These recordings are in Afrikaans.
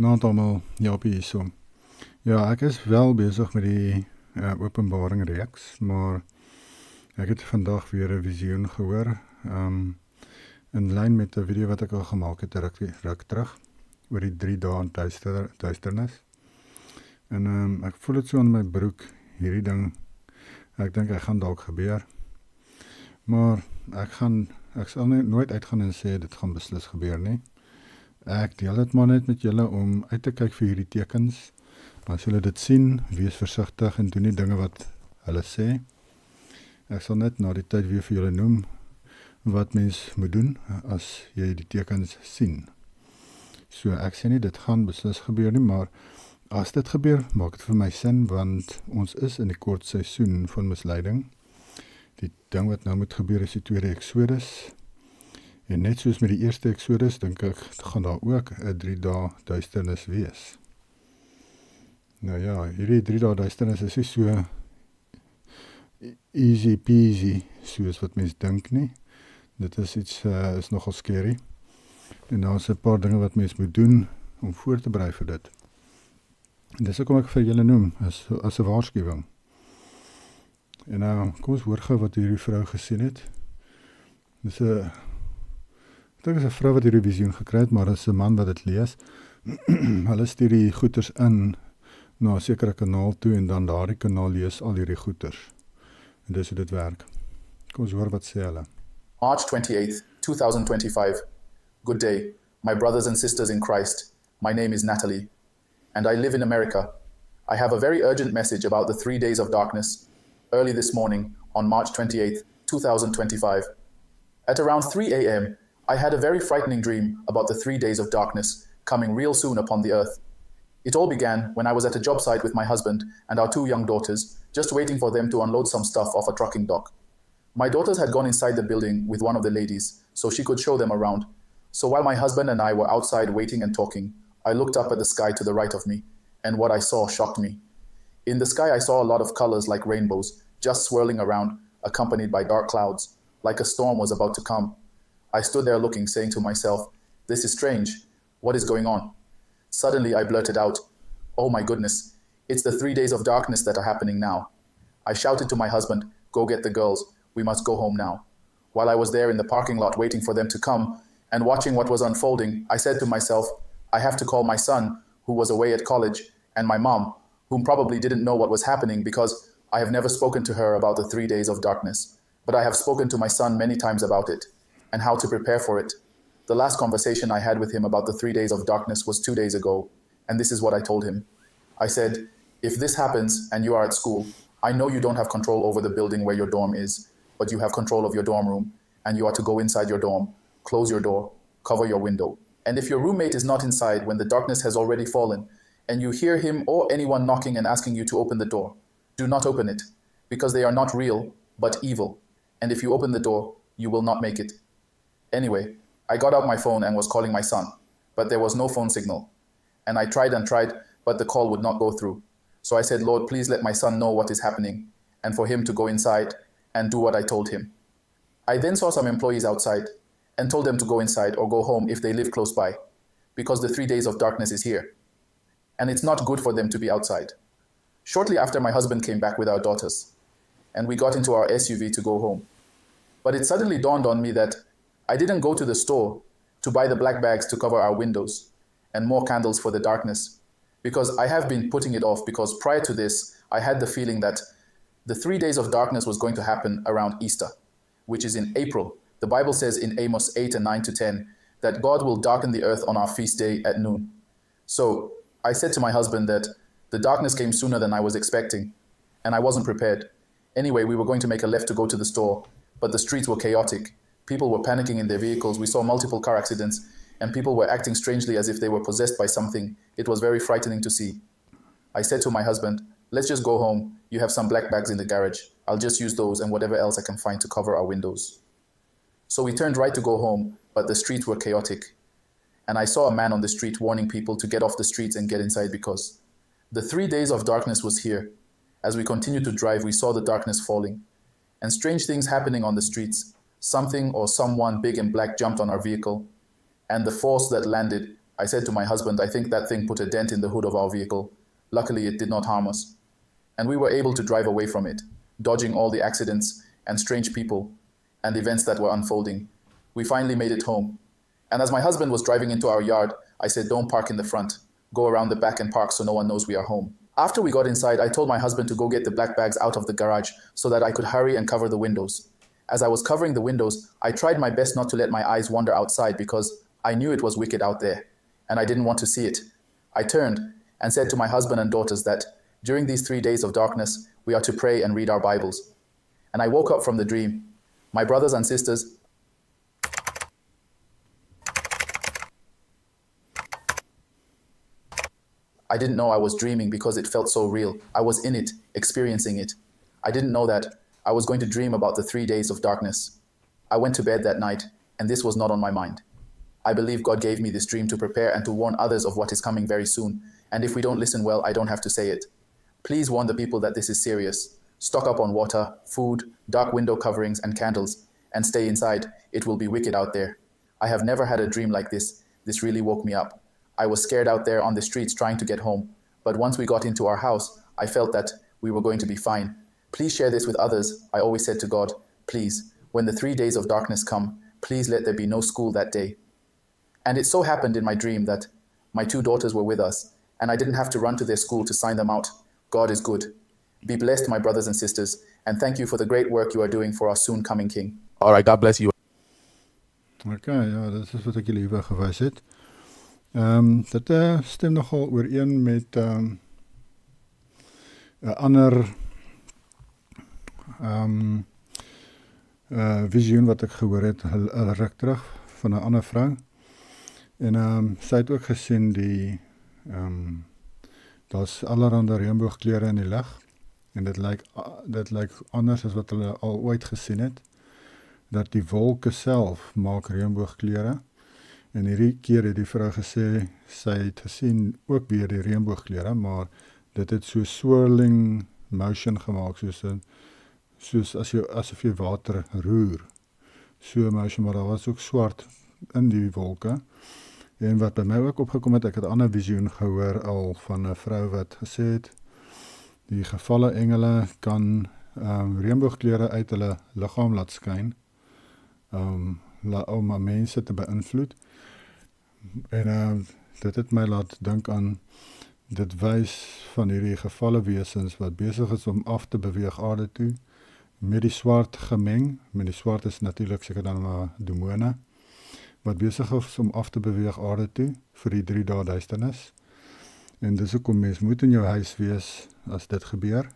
Naand almal, Japie hierso. Ja, ek is wel besig met die openbaring reeks, maar ek het vandag weer 'n visioen gehoor, in lyn met 'n video wat ek al gemaak het 'n ruk terug oor die 3 dae in duisternis. En ek voel dit so in my broek, hierdie ding. Ek dink hy gaan dalk gebeur. Maar ek sal nooit uitgaan en sê dit gaan beslis gebeur nie. Ek deel dit maar net met julle om uit te kyk vir hierdie tekens. As julle dit sien, wees versigtig en doen die dinge wat hulle sê. Ek sal net na die tyd weer vir julle noem wat mens moet doen as jy die tekens sien. So ek sê nie dit gaan beslis gebeur nie, maar as dit gebeur, maak dit vir my sin, want ons is in die kort seisoen van misleiding. Die ding wat nou moet gebeur is die tweede Exodus. En net soos met die eerste Exodus, dink ek, gaan daar ook 'n 3 dae duisternis wees. Nou ja, hierdie 3 dae duisternis is nie so easy peasy soos wat mens dink nie. Dit is iets, is nogal scary. En daar is 'n paar dinge wat mens moet doen om voor te berei vir dit. En dis hoekom ek vir julle noem, as 'n waarskuwing. En nou, kom ons hoor gou wat hierdie vrou gesien het. Dis 'n Ek dink is 'n vrou wat hierdie visioen gekry het, maar is 'n man wat dit lees. Hulle stuur die goeters in na 'n sekere kanaal toe en dan daardie kanaal lees al hierdie goeters. En dis hoe dit werk. Kom ons hoor wat sê hulle. March 28th, 2025. Good day, my brothers and sisters in Christ. My name is Natalie, and I live in America. I have a very urgent message about the 3 days of darkness. Early this morning, on March 28th, 2025. At around 3 a.m., I had a very frightening dream about the 3 days of darkness coming real soon upon the earth. It all began when I was at a job site with my husband and our 2 young daughters, just waiting for them to unload some stuff off a trucking dock. My daughters had gone inside the building with one of the ladies so she could show them around. So while my husband and I were outside waiting and talking, I looked up at the sky to the right of me, and what I saw shocked me. In the sky, I saw a lot of colors like rainbows, just swirling around, accompanied by dark clouds, like a storm was about to come. I stood there looking, saying to myself, this is strange. What is going on? Suddenly, I blurted out, oh my goodness, it's the 3 days of darkness that are happening now. I shouted to my husband, go get the girls. We must go home now. While I was there in the parking lot waiting for them to come and watching what was unfolding, I said to myself, I have to call my son, who was away at college, and my mom, whom probably didn't know what was happening because I have never spoken to her about the 3 days of darkness. But I have spoken to my son many times about it and how to prepare for it. The last conversation I had with him about the 3 days of darkness was 2 days ago, and this is what I told him. I said, if this happens and you are at school, I know you don't have control over the building where your dorm is, but you have control of your dorm room, and you are to go inside your dorm, close your door, cover your window. And if your roommate is not inside when the darkness has already fallen, and you hear him or anyone knocking and asking you to open the door, do not open it, because they are not real, but evil. And if you open the door, you will not make it. Anyway, I got out my phone and was calling my son, but there was no phone signal. And I tried and tried, but the call would not go through. So I said, Lord, please let my son know what is happening, and for him to go inside and do what I told him. I then saw some employees outside and told them to go inside or go home if they live close by, because the 3 days of darkness is here. And it's not good for them to be outside. Shortly after, my husband came back with our daughters, and we got into our SUV to go home. But it suddenly dawned on me that I didn't go to the store to buy the black bags to cover our windows and more candles for the darkness, because I have been putting it off because prior to this, I had the feeling that the 3 days of darkness was going to happen around Easter, which is in April. The Bible says in Amos 8 and 9 to 10 that God will darken the earth on our feast day at noon. So I said to my husband that the darkness came sooner than I was expecting, and I wasn't prepared. Anyway, we were going to make a left to go to the store, but the streets were chaotic. People were panicking in their vehicles. We saw multiple car accidents, and people were acting strangely as if they were possessed by something. It was very frightening to see. I said to my husband, let's just go home. You have some black bags in the garage. I'll just use those and whatever else I can find to cover our windows. So we turned right to go home, but the streets were chaotic. And I saw a man on the street warning people to get off the streets and get inside because the 3 days of darkness was here. As we continued to drive, we saw the darkness falling and strange things happening on the streets. Something or someone big and black jumped on our vehicle, and the force that landed, I said to my husband, I think that thing put a dent in the hood of our vehicle. Luckily, it did not harm us. And we were able to drive away from it, dodging all the accidents and strange people and events that were unfolding. We finally made it home. And as my husband was driving into our yard, I said, don't park in the front. Go around the back and park so no one knows we are home. After we got inside, I told my husband to go get the black bags out of the garage so that I could hurry and cover the windows. As I was covering the windows, I tried my best not to let my eyes wander outside because I knew it was wicked out there, and I didn't want to see it. I turned and said to my husband and daughters that during these 3 days of darkness, we are to pray and read our Bibles. And I woke up from the dream. My brothers and sisters, I didn't know I was dreaming because it felt so real. I was in it, experiencing it. I didn't know that I was going to dream about the 3 days of darkness. I went to bed that night, and this was not on my mind. I believe God gave me this dream to prepare and to warn others of what is coming very soon. And if we don't listen well, I don't have to say it. Please warn the people that this is serious. Stock up on water, food, dark window coverings, and candles, and stay inside. It will be wicked out there. I have never had a dream like this. This really woke me up. I was scared out there on the streets trying to get home. But once we got into our house, I felt that we were going to be fine. Please share this with others. I always said to God, please, when the 3 days of darkness come, please let there be no school that day. And it so happened in my dream that my 2 daughters were with us, and I didn't have to run to their school to sign them out. God is good. Be blessed, my brothers and sisters, and thank you for the great work you are doing for our soon coming King. All right, God bless you. Okay, ja, dit is wat ek julle hier gewys het. Dit stem nogal ooreen met 'n ander visioen wat ek gehoor het ruk terug van 'n ander vrou. En sy het ook gesien die daar's allerhande reënboogkleure in die lug en dit lyk anders as wat hulle al ooit gesien het. Dat die wolke self maak reënboogkleure. En hierdie keer het die vrou gesê sy het gesien ook weer die reënboogkleure, maar dit het so swirling motion gemaak soos asof jy water roer. So motion, maar daar was ook swart in die wolke. En wat by my ook opgekom het, ek het 'n ander visioen gehoor al van 'n vrou wat gesê het die gevalle engele kan reënboogkleure uit hulle liggaam laat skyn om mense te beïnvloed. En dit het my laat dink aan dit wys van hierdie gevalle wesens wat besig is om af te beweeg aarde toe met die swart gemeng. Met die swart is natuurlik seker dan maar demone wat besig is om af te beweeg aarde toe vir die 3 dae duisternis. En dis hoekom mens moet in jou huis wees as dit gebeur.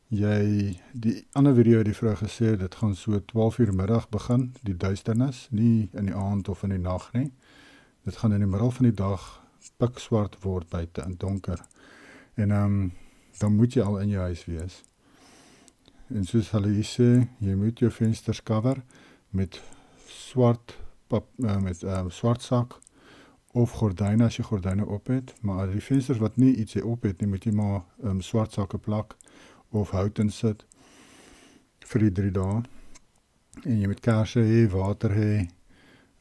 Die ander video het die vrou gesê, dit gaan so 12 uur middag begin, die duisternis, nie in die aand of in die nag nie. Dit gaan in die middel van die dag pikswart word buite en donker. En dan moet jy al in jou huis wees. En soos hulle hier sê, jy moet jou vensters cover met swart sak of gordyne as jy gordyne op het. Maar die vensters wat nie iets op het nie, moet jy maar swart sakke plak of hout in sit vir die 3 dae. En jy moet kersse hê, water hê,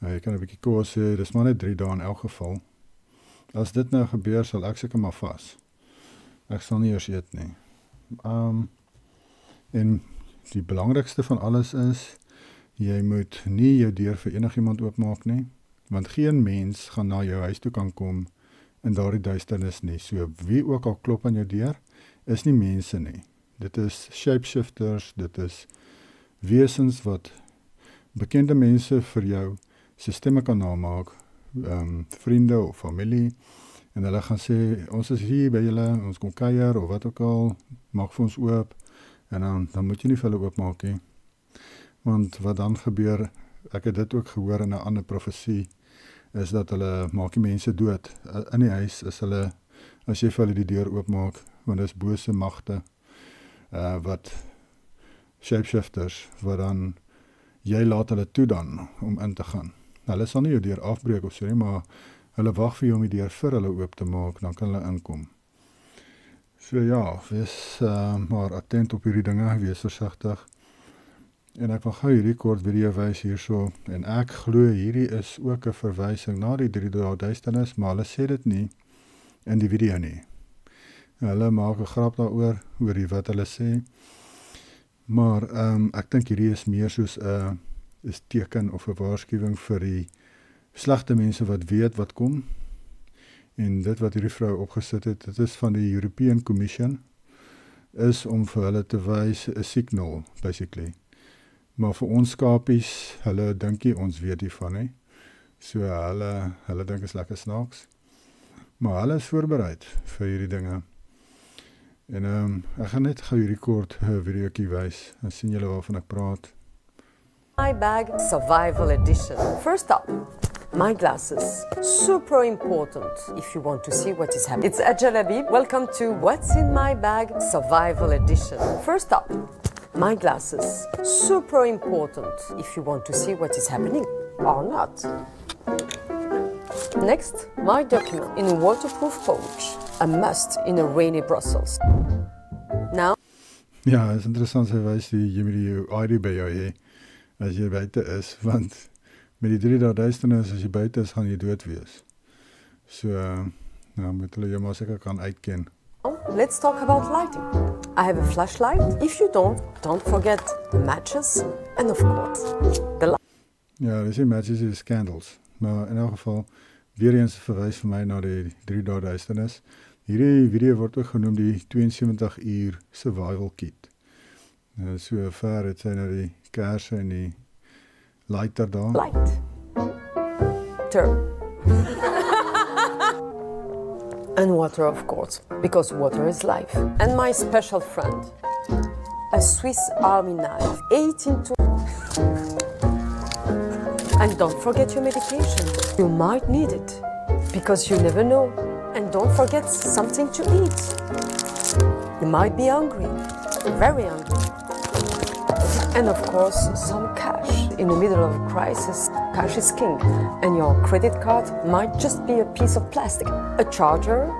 jy kan 'n bietjie kos hê, dis maar net 3 dae in elk geval. As dit nou gebeur, sal ek seker maar vas. Ek sal nie eers eet nie. En die belangrikste van alles is, jy moet nie jou deur vir enigiemand oopmaak nie, want geen mens gaan na jou huis toe kan kom in daardie duisternis nie. So wie ook al klop aan jou deur, is nie mense nie. Dit is shapeshifters, dit is wesens wat bekende mense vir jou se stemme kan namaak, vriende of familie, en hulle gaan sê, ons is hier by julle, ons kom kuier of wat ook al, maak vir ons oop, en dan moet jy nie vir hulle oopmaak nie. Want wat dan gebeur, ek het dit ook gehoor in 'n ander profesie, is dat hulle maak die mense dood. In die huis is hulle, as jy vir hulle die deur oopmaak, want dit is bose magte, wat shapeshifters, wat dan, jy laat hulle toe dan, om in te gaan. Hulle sal nie jou deur afbreek of so nie, maar hulle wag vir jou om die deur vir hulle oop te maak, dan kan hulle inkom. So ja, wees maar attent op hierdie dinge, wees versigtig. En ek wil gou hierdie kort video wys hierso en ek glo hierdie is ook 'n verwysing na die 3 dae duisternis, maar hulle sê dit nie in die video nie. Hulle maak 'n grap daaroor oor die wat hulle sê. Maar ek dink hierdie is meer soos 'n teken of 'n waarskuwing vir die slegte mense wat weet wat kom. En dit wat hierdie vrou opgesit het, dit is van die European Commission, is om vir hulle te wys 'n signal, basically. Maar vir ons skapies, hulle dink nie ons weet hiervan nie. So hulle dink is lekker snaaks. Maar hulle is voorbereid vir hierdie dinge. En ek gaan net gou hierdie kort videoetjie wys. Dan sien julle waarvan ek praat. My bag survival edition. First up, my glasses. Super important if you want to see what is happening. It's Ajal Habib. Welcome to What's in My Bag survival edition. First up, my glasses. Super important if you want to see what is happening or not. Next, my document in a waterproof pouch. A must in a rainy Brussels. Now. Ja, is interessant sy wys jy moet die ID by jou hê as jy buite is, want met die 3 dae duisternis as jy buite is, gaan jy dood wees. So, moet hulle jou maar seker kan uitken. Let's talk about lighting. I have a flashlight. If you don't forget the matches and of course the light. Ja, dis die matches is candles. Maar in elk geval weer eens verwys vir my na die 3 dae duisternis. Hierdie video word ook genoem die 72 uur survival kit. So ver het sy nou die kersse en die lighter daar. Light. Turn. And water, of course, because water is life. And my special friend, a Swiss Army knife, 18 to... And don't forget your medication. You might need it, because you never know. And don't forget something to eat. You might be hungry, very hungry. And of course, some cash. In the middle of a crisis, cash is king. And your credit card might just be a piece of plastic, a charger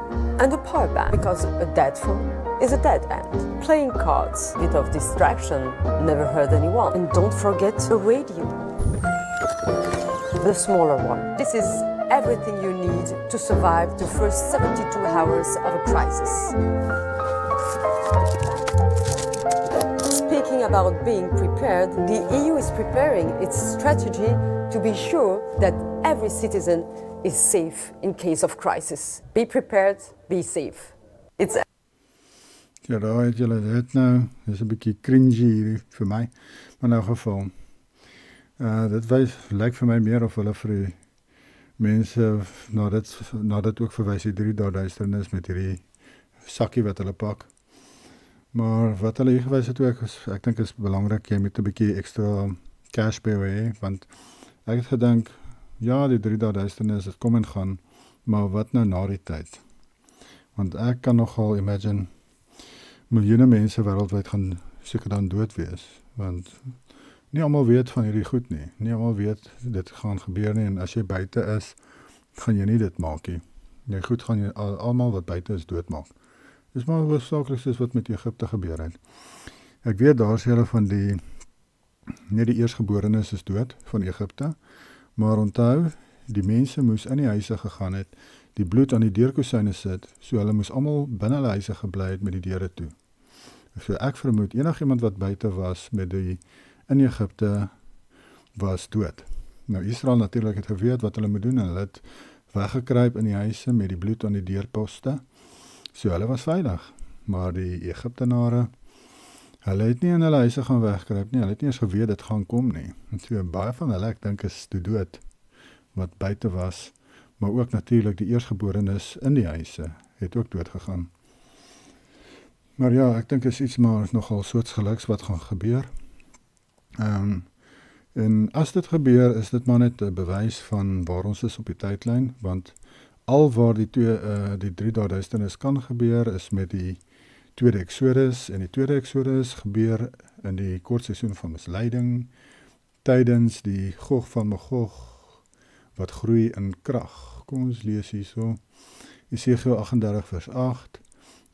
and a power bank. Because a dead phone is a dead end. Playing cards, a bit of distraction, never hurt anyone. And don't forget a radio. The smaller one. This is everything you need to survive the first 72 hours of a crisis. Speaking about being prepared, the EU is preparing its strategy to be sure that every citizen is safe in case of crisis. Be prepared, be safe. It's ja, daar het julle dit nou. Dis 'n bietjie cringy hier vir my. Maar in elk geval dit lyk vir my meer of hulle vir die mense na dit ook verwys die 3 dae duisternis met hierdie sakkie wat hulle pak. Maar wat hulle hier gewys het ook, ek dink is belangrik, jy moet 'n bietjie ekstra cash by jou hê, want ek het gedink, ja, die 3 dae duisternis, dit kom en gaan, maar wat nou na die tyd? Want ek kan nogal imagine, miljoene mense wêreldwyd gaan seker dan dood wees, want nie almal weet van hierdie goed nie. Nie almal weet dit gaan gebeur nie en as jy buite is, gaan jy nie dit maak nie. Jy goed gaan jy almal wat buite is doodmaak. Dis maar hoofsaaklik soos wat met Egipte gebeur het. Ek weet daar is hulle van net die eersgeborenes is dood van Egipte, maar onthou, die mense moes in die huise gegaan het, die bloed aan die deurkosyne sit, so hulle moes almal binne hulle huise gebly het met die deure toe. So ek vermoed enigiemand wat buite was met die in Egipte was dood. Nou Israel natuurlik het geweet wat hulle moet doen en hulle het weggekruip in die huise met die bloed aan die deurposte. So hulle was veilig, maar die Egiptenare, hulle het nie in hulle huise gaan wegkruip nie, hulle het nie eens geweet dit gaan kom nie. En so baie van hulle, ek dink is toe dood wat buite was, maar ook natuurlik die eersgeborenes in die huise het ook dood gegaan. Maar ja, ek dink is iets maar nogal soortgelyks wat gaan gebeur. En as dit gebeur, is dit maar net 'n bewys van waar ons is op die tydlyn, want al waar die 3 dae duisternis kan gebeur, is met die tweede Exodus, en die tweede Exodus gebeur in die kort seisoen van misleiding, tydens die Gog van Magog, wat groei in krag. Kom ons lees hierso, Esegiel 38 vers 8,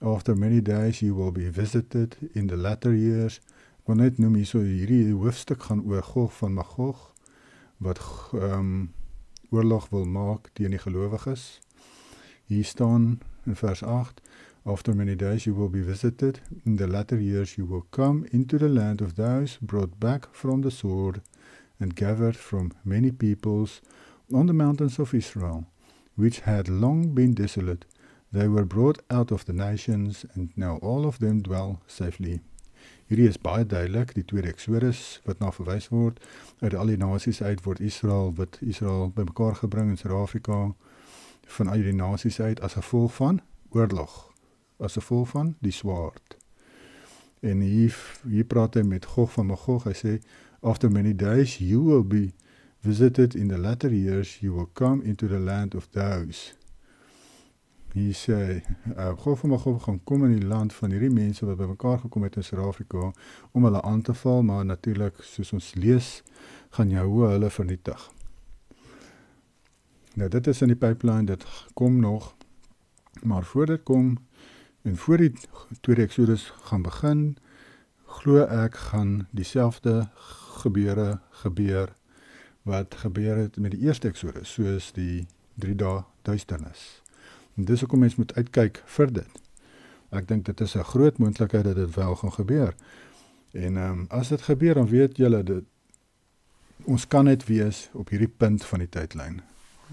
After many days you will be visited in the latter years, wil net noem hierso, hierdie hoofstuk gaan oor Gog van Magog, wat oorlog wil maak teen die gelowiges. Hier staan in vers 8, After many days you will be visited, in the latter years you will come into the land of those brought back from the sword, and gathered from many peoples on the mountains of Israel, which had long been desolate. They were brought out of the nations, and now all of them dwell safely. Hierdie is baie duidelik, die tweede Exodus, wat na verwys word, uit al die nasies uit word Israel bymekaar gebring in Suid-Afrika, vanuit die nasies uit, as gevolg van oorlog, as gevolg van die swaard. En hier praat hy met Gog van Magog, hy sê, After many days you will be visited, in the latter years you will come into the land of those. Hier sê, Gog van Magog gaan kom in die land van hierdie mense wat bymekaar gekom het in Suid-Afrika, om hulle aan te val, maar natuurlik, soos ons lees, gaan Jahoua hulle vernietig. Nou dit is in die pipeline, dit kom nog, maar voor dit kom, en voor die tweede Exodus gaan begin, glo ek gaan dieselfde gebeur wat gebeur het met die eerste Exodus, soos die 3 dae duisternis. En dis hoekom mens moet uitkyk vir dit. Ek dink dit is 'n groot moontlikheid dat dit wel gaan gebeur. En as dit gebeur, dan weet julle, ons kan net wees op hierdie punt van die tydlyn.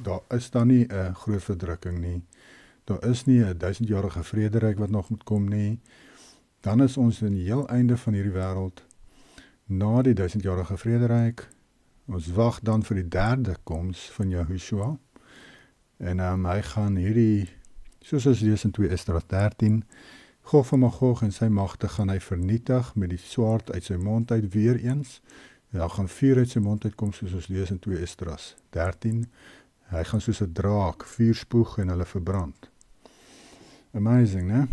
Daar is dan nie 'n groot verdrukking nie. Daar is nie 'n 1000-jarige vrederyk wat nog moet kom nie. Dan is ons in die heel einde van hierdie wêreld, na die 1000-jarige vrederyk. Ons wag dan vir die derde koms van Yahushua. En hy gaan hierdie, soos ons lees in 2 Esdras 13, Gog van Magog en sy magte gaan hy vernietig met die swaard uit sy mond uit weer eens. Daar gaan vuur uit sy mond uitkom, soos ons lees in 2 Esdras 13. Hy gaan soos 'n draak vuur spoeg en hulle verbrand. Amazing, né?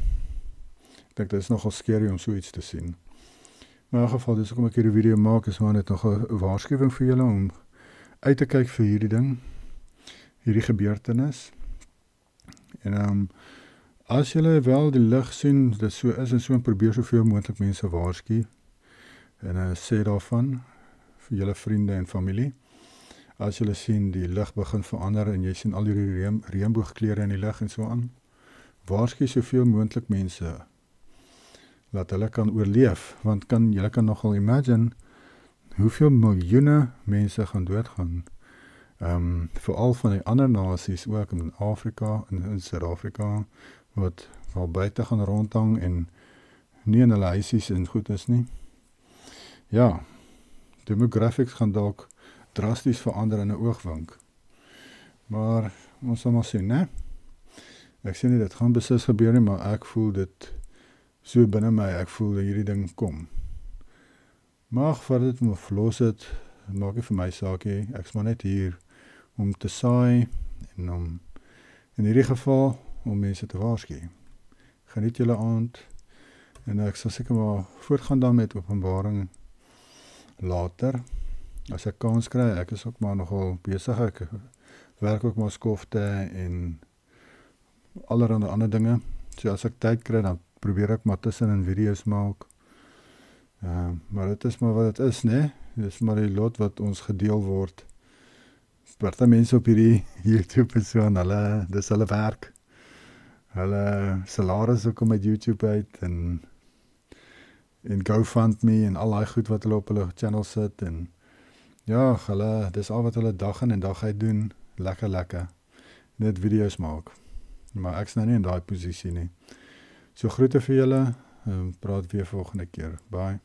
Ek dink dit is nogal scary om so iets te sien. Maar in elk geval, dis hoekom ek hierdie video maak, is maar net nog 'n waarskuwing vir julle om uit te kyk vir hierdie ding, hierdie gebeurtenis. En as julle wel die lig sien, dit so is en so, probeer soveel moontlik mense waarsku en sê daarvan vir julle vriende en familie. As julle sien die lig begin verander en jy sien al die reënboogkleure in die lig en so aan, waarsku soveel moontlik mense dat hulle kan oorleef, want julle kan nogal imagine hoeveel miljoene mense gaan doodgaan. Veral van die ander nasies, ook in Afrika en in Suid-Afrika, wat wel buite gaan rondhang en nie in hulle huisies en goed is nie. Ja, demographics gaan dalk drasties verander in 'n oogwink. Maar ons sal maar sien, né? Ek sê nie dit gaan beslis gebeur nie, maar ek voel dit so binne my, ek voel dat hierdie ding kom. Maar vir dit om verlos het, maak nie vir my saakie, ek is maar net hier om te saai en om in hierdie geval om mense te waarsku. Geniet julle aand en ek sal seker maar voortgaan dan met Openbaring later. As ek kans kry, ek is ook maar nogal besig, ek werk ook maar skofte en allerhande ander dinge. So as ek tyd kry, dan probeer ek maar tussenin video's maak. Maar dit is maar wat dit is, né? Dit is maar die lot wat ons gedeel word. Party mense op hierdie YouTube en so, en dis hulle werk. Hulle salaris ook om uit YouTube uit, en GoFundMe, en al die goed wat hulle op hulle channel sit, en ja, dis al wat hulle dag in en dag uit doen, lekker, net video's maak. Maar ek's nou nie in daai posisie nie. So groete vir julle, praat weer volgende keer. Bye.